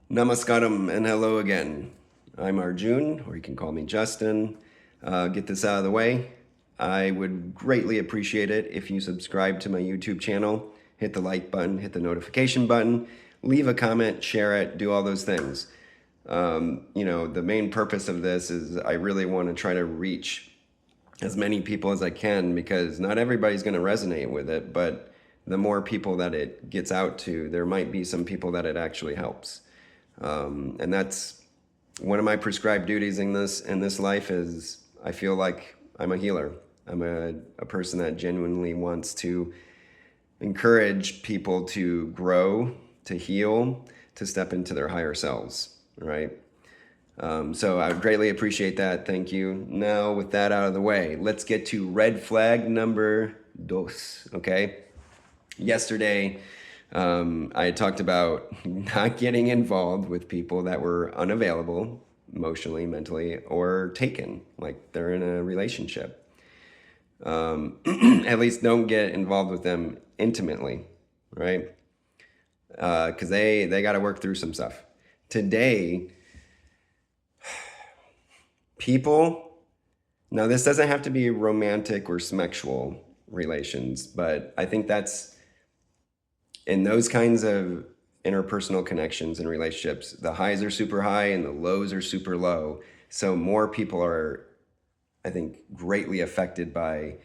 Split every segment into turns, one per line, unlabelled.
Namaskaram and hello again. I'm Arjun, or you can call me Justin. Get this out of the way. I would greatly appreciate it if you subscribe to my YouTube channel, hit the like button, hit the notification button, leave a comment, share it, do all those things. The main purpose of this is I really want to try to reach as many people as I can because not everybody's going to resonate with it, but the more people that it gets out to, there might be some people that it actually helps. And that's one of my prescribed duties in this life is I feel like I'm a healer. I'm a person that genuinely wants to encourage people to grow, to heal, to step into their higher selves, right? So I would greatly appreciate that. Thank you. Now, with that out of the way, let's get to red flag number dos, okay? Yesterday, I had talked about not getting involved with people that were unavailable emotionally, mentally, or taken, like they're in a relationship. At least don't get involved with them intimately, right? Because they got to work through some stuff. Today, people, now this doesn't have to be romantic or sexual relations, but I think that's in those kinds of interpersonal connections and relationships, the highs are super high and the lows are super low. So more people are, I think, greatly affected by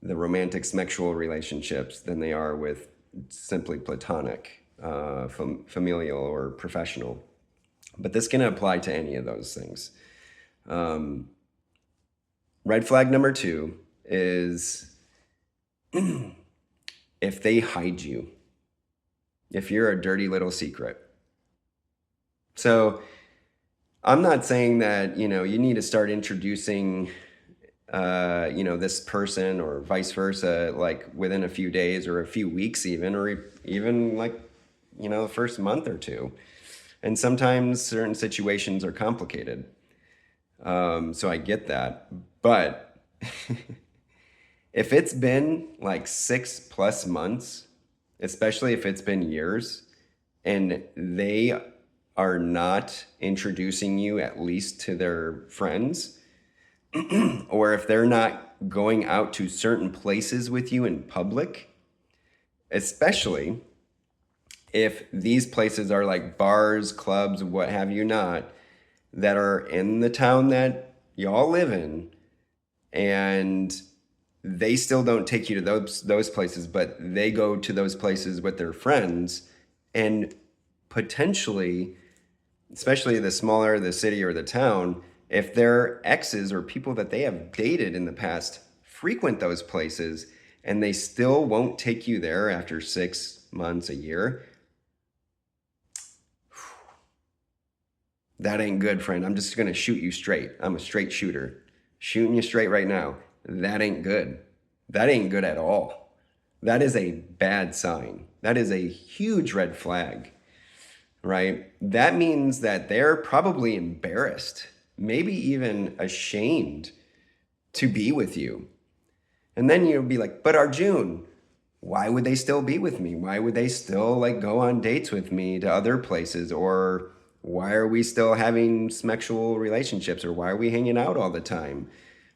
the romantic sexual relationships than they are with simply platonic, familial, or professional. But this can apply to any of those things. Red flag number 2 is if they hide you, if you're a dirty little secret. So I'm not saying that, you need to start introducing, this person or vice versa, like within a few days or a few weeks even, or even like, the first month or two. And sometimes certain situations are complicated. So I get that. But if it's been like 6+ months, especially if it's been years, and they are not introducing you at least to their friends, or if they're not going out to certain places with you in public, especially if these places are like bars, clubs, what have you not, that are in the town that y'all live in, and they still don't take you to those places, but they go to those places with their friends, and potentially, especially the smaller the city or the town, if their exes or people that they have dated in the past frequent those places and they still won't take you there after 6 months, a year, that ain't good, friend. I'm just going to shoot you straight. I'm a straight shooter. Shooting you straight right now. That ain't good. That ain't good at all. That is a bad sign. That is a huge red flag, right? That means that they're probably embarrassed, maybe even ashamed to be with you. And then you'll be like, but Arjun, why would they still be with me? Why would they still like go on dates with me to other places? Or why are we still having sexual relationships? Or why are we hanging out all the time?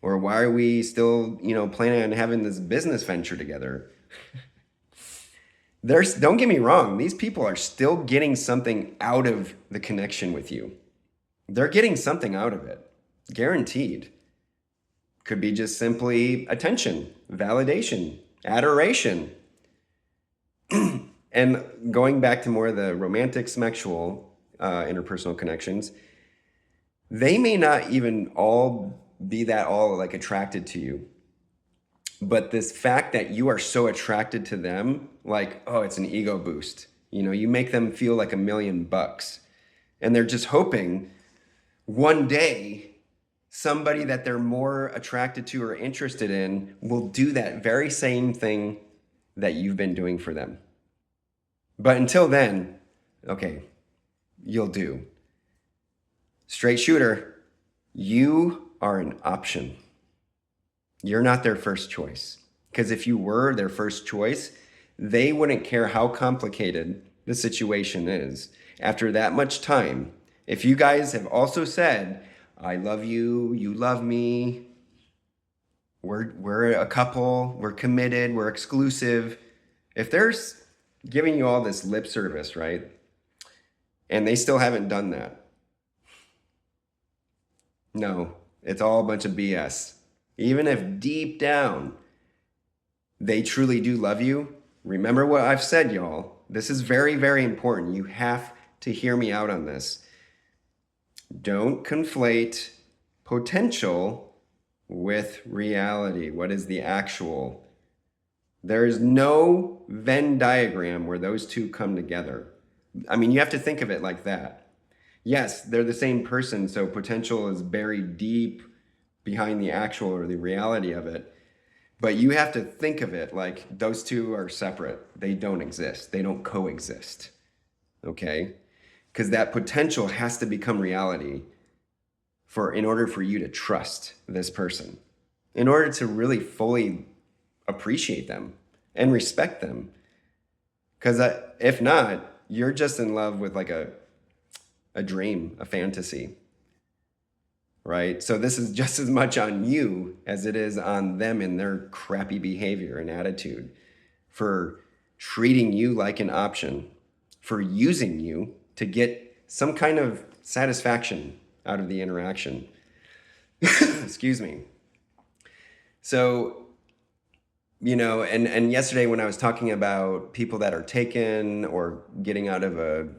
Or why are we still, planning on having this business venture together? Don't get me wrong, these people are still getting something out of the connection with you. They're getting something out of it, guaranteed. Could be just simply attention, validation, adoration. And going back to more of the romantic, sexual, interpersonal connections, they may not even all be that all like attracted to you. But this fact that you are so attracted to them, like, oh, it's an ego boost. You make them feel like $1,000,000. And they're just hoping one day somebody that they're more attracted to or interested in will do that very same thing that you've been doing for them. But until then, okay, you'll do. Straight shooter, you are an option. You're not their first choice. Because if you were their first choice, they wouldn't care how complicated the situation is. after that much time, if you guys have also said, I love you, you love me, we're a couple, we're committed, we're exclusive. If they're giving you all this lip service, right? And they still haven't done that. No, it's all a bunch of BS. Even if deep down they truly do love you, remember what I've said, y'all. This is very, very important. You have to hear me out on this. Don't conflate potential with reality. What is the actual? There is no Venn diagram where those two come together. I mean, you have to think of it like that. Yes, they're the same person, so potential is buried deep behind the actual or the reality of it. But you have to think of it like those two are separate. They don't exist. They don't coexist. Okay? Because that potential has to become reality in order for you to trust this person, in order to really fully appreciate them and respect them. Because if not, you're just in love with like a dream, a fantasy, right? So this is just as much on you as it is on them and their crappy behavior and attitude for treating you like an option, for using you to get some kind of satisfaction out of the interaction. Excuse me. So, and yesterday when I was talking about people that are taken or getting out of a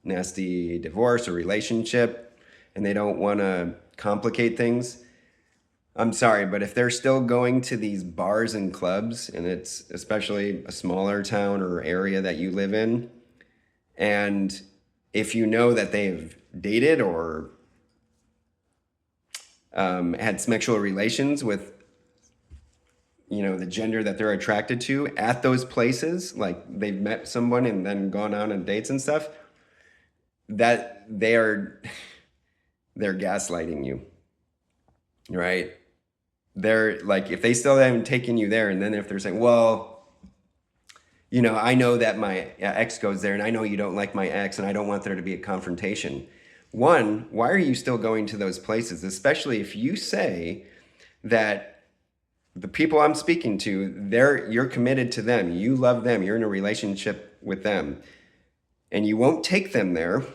nasty divorce or relationship and they don't want to complicate things, I'm sorry, but if they're still going to these bars and clubs, and it's especially a smaller town or area that you live in, and if you know that they've dated or had sexual relations with the gender that they're attracted to at those places, like they've met someone and then gone on dates and stuff, that they're gaslighting you, right? They're like, if they still haven't taken you there, and then if they're saying, well, I know that my ex goes there and I know you don't like my ex and I don't want there to be a confrontation. One, why are you still going to those places? Especially if you say that the people I'm speaking to, you're committed to them, you love them, you're in a relationship with them, and you won't take them there,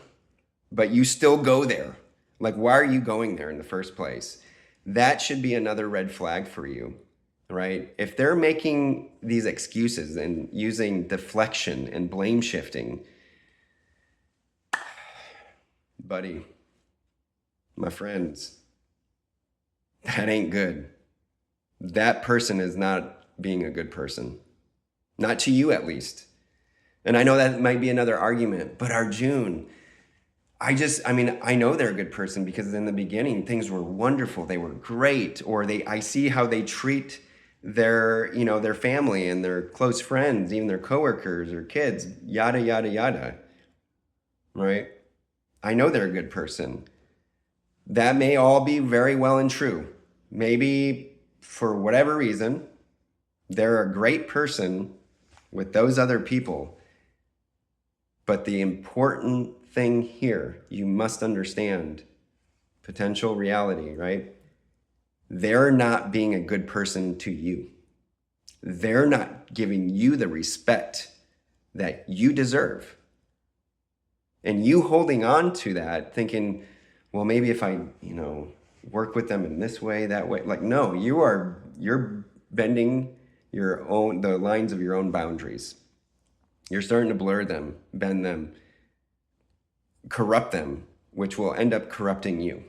but you still go there. Like, why are you going there in the first place? That should be another red flag for you, right? If they're making these excuses and using deflection and blame shifting, buddy, my friends, that ain't good. That person is not being a good person. Not to you, at least. And I know that might be another argument, but Arjun, I know they're a good person because in the beginning, things were wonderful. They were great. Or I see how they treat their family and their close friends, even their coworkers or kids, yada, yada, yada. Right? I know they're a good person. That may all be very well and true. Maybe for whatever reason, they're a great person with those other people. But the important thing here, you must understand potential reality, right? They're not being a good person to you. They're not giving you the respect that you deserve. And you holding on to that, thinking, well, maybe if I, work with them in this way, that way. Like, no, you're bending the lines of your own boundaries. You're starting to blur them, bend them, corrupt them, which will end up corrupting you.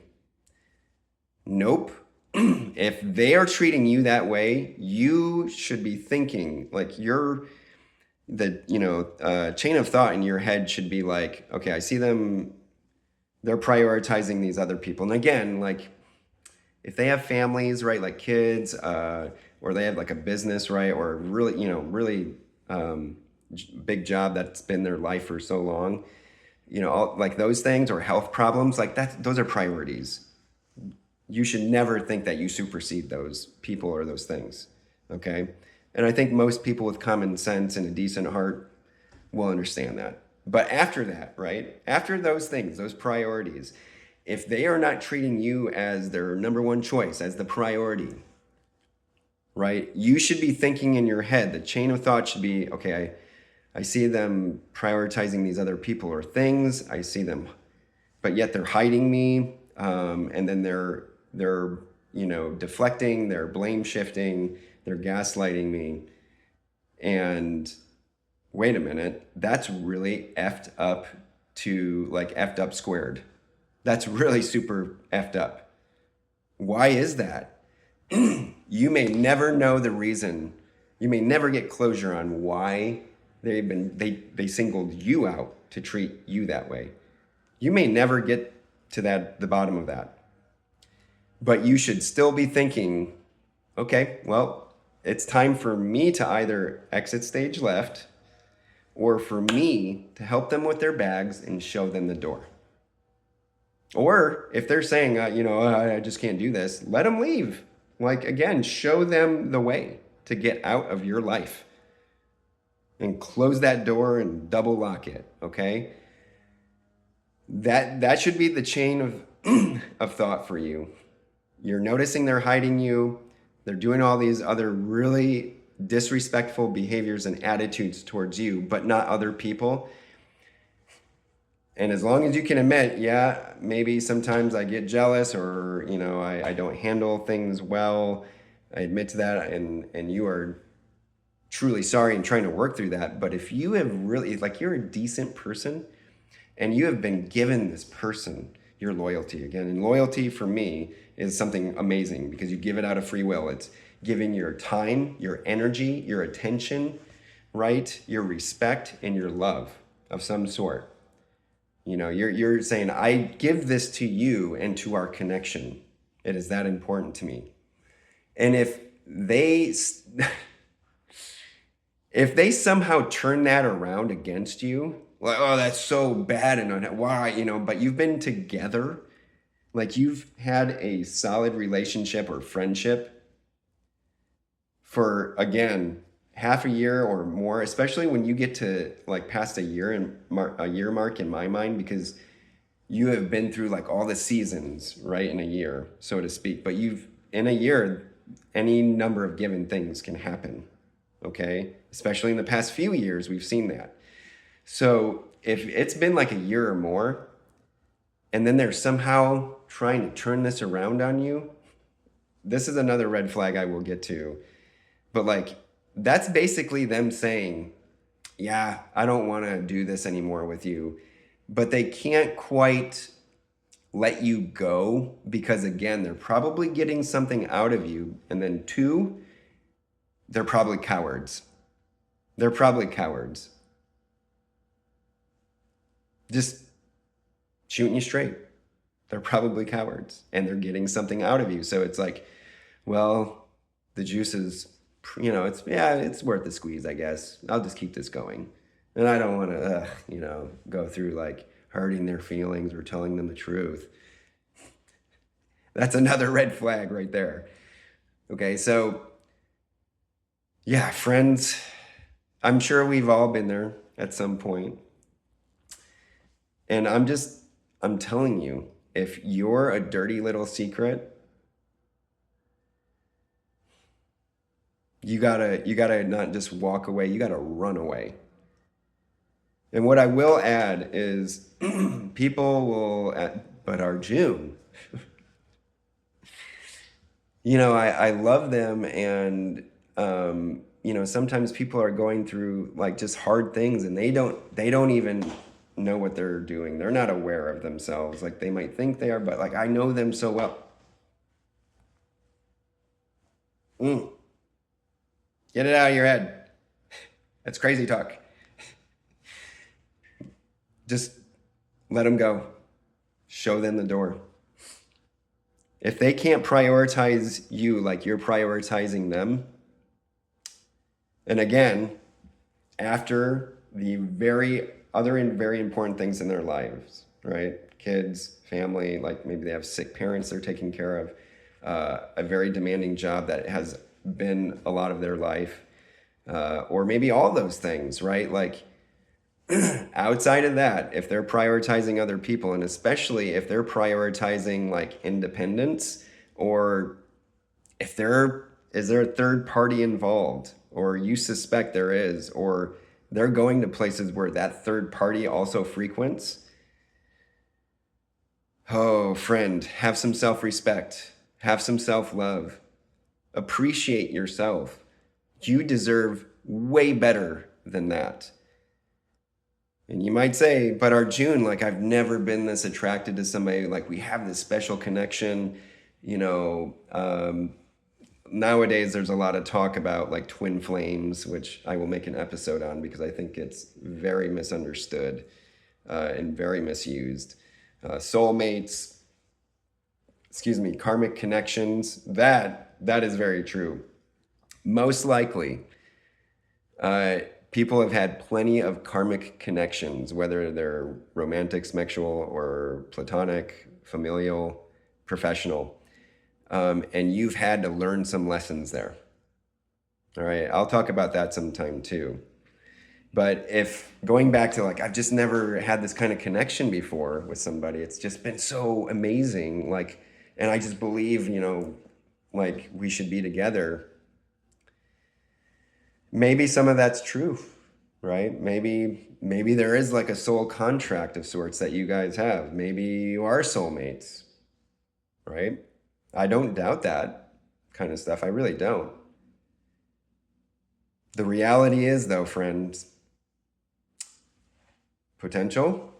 Nope. If they are treating you that way, you should be thinking like chain of thought in your head should be like, okay, I see them, they're prioritizing these other people. And again, like if they have families, right, like kids, or they have like a business, right, or really big job that's been their life for so long, like those things, or health problems, like those are priorities. You should never think that you supersede those people or those things, okay? And I think most people with common sense and a decent heart will understand that. But after that, right? After those things, those priorities, if they are not treating you as their number one choice, as the priority, right? You should be thinking in your head, the chain of thought should be, okay, I see them prioritizing these other people or things. I see them, but yet they're hiding me. And then they're, deflecting, they're blame shifting, they're gaslighting me. And wait a minute, that's really effed up to like effed up squared. That's really super effed up. Why is that? You may never know the reason. You may never get closure on why they singled you out to treat you that way. You may never get to the bottom of that. But you should still be thinking, okay, well, it's time for me to either exit stage left or for me to help them with their bags and show them the door. Or if they're saying, I just can't do this, let them leave. Like, again, show them the way to get out of your life and close that door and double lock it, okay? That should be the chain of, of thought for you. You're noticing they're hiding you. They're doing all these other really disrespectful behaviors and attitudes towards you, but not other people. And as long as you can admit, yeah, maybe sometimes I get jealous or, I don't handle things well. I admit to that and you are truly sorry and trying to work through that. But if you have really, like you're a decent person and you have been given this person your loyalty again, and loyalty for me is something amazing because you give it out of free will. It's giving your time, your energy, your attention, right? Your respect and your love of some sort. You're saying, I give this to you and to our connection. It is that important to me. And if they somehow turn that around against you, like, oh, that's so bad and why, but you've been together, like you've had a solid relationship or friendship for, again, half a year or more, especially when you get to like past a year mark in my mind, because you have been through like all the seasons, right, in a year, so to speak. But in a year, any number of given things can happen, okay? Especially in the past few years, we've seen that. So if it's been like a year or more, and then they're somehow trying to turn this around on you, this is another red flag I will get to. But like, that's basically them saying, yeah, I don't want to do this anymore with you. But they can't quite let you go because, again, they're probably getting something out of you. And then two, they're probably cowards. They're probably cowards. Just shooting you straight. They're probably cowards and they're getting something out of you. So it's like, well, the juice is, it's worth the squeeze, I guess. I'll just keep this going. And I don't want to, go through like hurting their feelings or telling them the truth. That's another red flag right there. Okay, so yeah, friends, I'm sure we've all been there at some point. And I'm telling you, if you're a dirty little secret, you gotta not just walk away, you gotta run away. And what I will add is people will, but Arjun, I love them and, sometimes people are going through like just hard things and they don't even know what they're doing. They're not aware of themselves. Like they might think they are, but like I know them so well. Get it out of your head. That's crazy talk. Just let them go. Show them the door. If they can't prioritize you like you're prioritizing them, and again, after the very important things in their lives, right? Kids, family, like maybe they have sick parents they're taking care of, a very demanding job that has been a lot of their life, or maybe all those things, right? Like Outside of that, if they're prioritizing other people, and especially if they're prioritizing like independence, or if there a third party involved, or you suspect there is, or they're going to places where that third party also frequents, oh, friend, have some self-respect, have some self-love, appreciate yourself. You deserve way better than that. And you might say, but Arjun, like I've never been this attracted to somebody, like we have this special connection, you know. Nowadays there's a lot of talk about like twin flames, which I will make an episode on because I think it's very misunderstood and very misused. Soulmates, excuse me, karmic connections, that is very true. Most likely, people have had plenty of karmic connections, whether they're romantic, sexual, or platonic, familial, professional. And you've had to learn some lessons there. All right, I'll talk about that sometime too. But if going back to like, I've just never had this kind of connection before with somebody, it's just been so amazing. Like, and I just believe, you know, like we should be together. Maybe some of that's true, right? Maybe there is like a soul contract of sorts that you guys have. Maybe you are soulmates, right? I don't doubt that kind of stuff. I really don't. The reality is, though, friends, potential,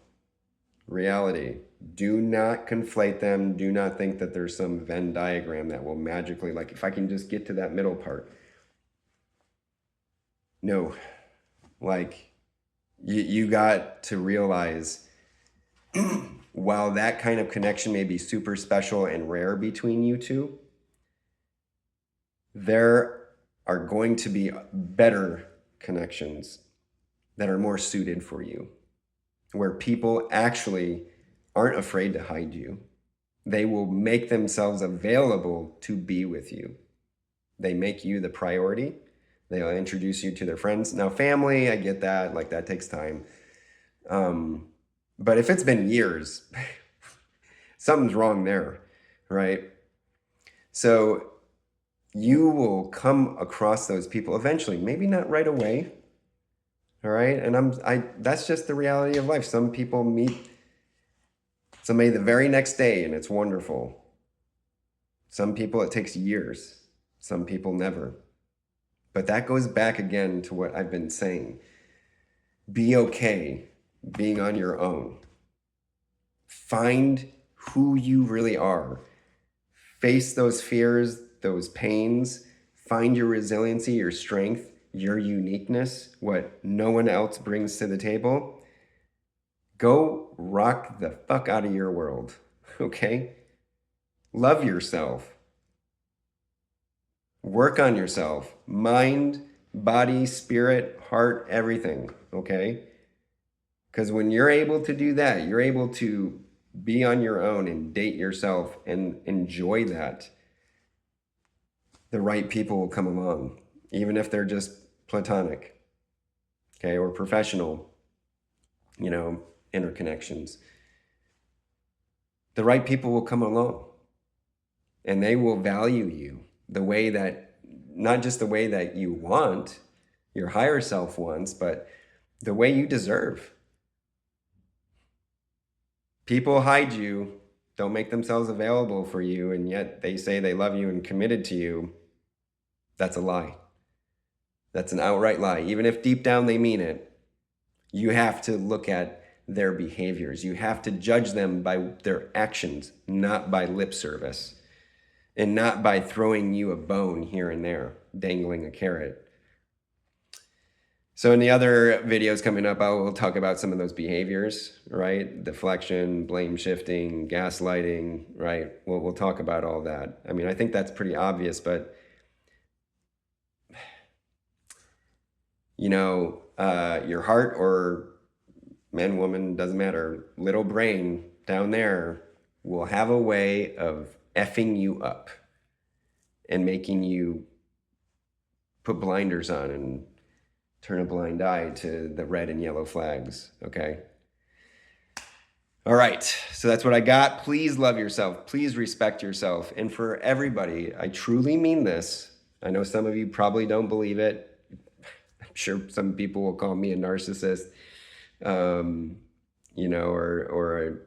reality. Do not conflate them. Do not think that there's some Venn diagram that will magically, like, if I can just get to that middle part. No, like, you got to realize while that kind of connection may be super special and rare between you two, there are going to be better connections that are more suited for you, where people actually aren't afraid to hide you. They will make themselves available to be with you. They make you the priority. They'll introduce you to their friends. Now, family, I get that. Like, that takes time. But if it's been years, something's wrong there, right? So you will come across those people eventually, maybe not right away. All right. And that's just the reality of life. Some people meet somebody the very next day and it's wonderful. Some people it takes years. Some people never. But that goes back again to what I've been saying. Be okay being on your own. Find who you really are. Face those fears, those pains. Find your resiliency, your strength, your uniqueness, what no one else brings to the table. Go rock the fuck out of your world, okay? Love yourself. Work on yourself. Mind, body, spirit, heart, everything, okay? Because when you're able to do that, you're able to be on your own and date yourself and enjoy that. The right people will come along, even if they're just platonic, okay, or professional, you know, interconnections. The right people will come along and they will value you the way that, not just the way that you want, your higher self wants, but the way you deserve. People hide you, don't make themselves available for you, and yet they say they love you and committed to you. That's a lie. That's an outright lie. Even if deep down they mean it, you have to look at their behaviors. You have to judge them by their actions, not by lip service, and not by throwing you a bone here and there, dangling a carrot. So in the other videos coming up, I will talk about some of those behaviors, right? Deflection, blame shifting, gaslighting, right? We'll talk about all that. I mean, I think that's pretty obvious, but you know, your heart, or man, woman, doesn't matter, little brain down there will have a way of effing you up and making you put blinders on and turn a blind eye to the red and yellow flags, okay? All right, so that's what I got. Please love yourself. Please respect yourself. And for everybody, I truly mean this. I know some of you probably don't believe it. I'm sure some people will call me a narcissist, you know, or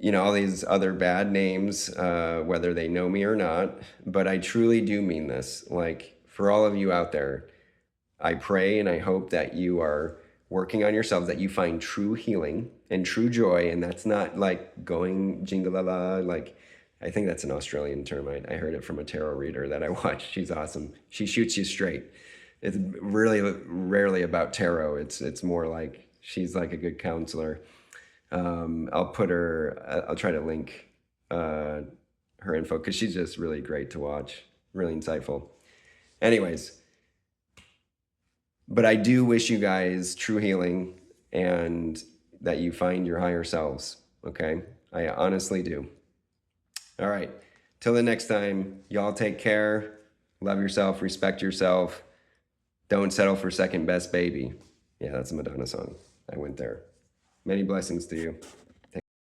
you know, all these other bad names, whether they know me or not. But I truly do mean this. Like, for all of you out there, I pray and I hope that you are working on yourselves, that you find true healing and true joy. And that's not like going jingalala. Like, I think that's an Australian term. I heard it from a tarot reader that I watched. She's awesome. She shoots you straight. It's really rarely about tarot. It's more like she's like a good counselor. I'll try to link her info because she's just really great to watch, really insightful. Anyways, but I do wish you guys true healing and that you find your higher selves, okay? I honestly do. All right, till the next time, y'all take care, love yourself, respect yourself, don't settle for second best baby. Yeah, that's a Madonna song. I went there. Many blessings to you.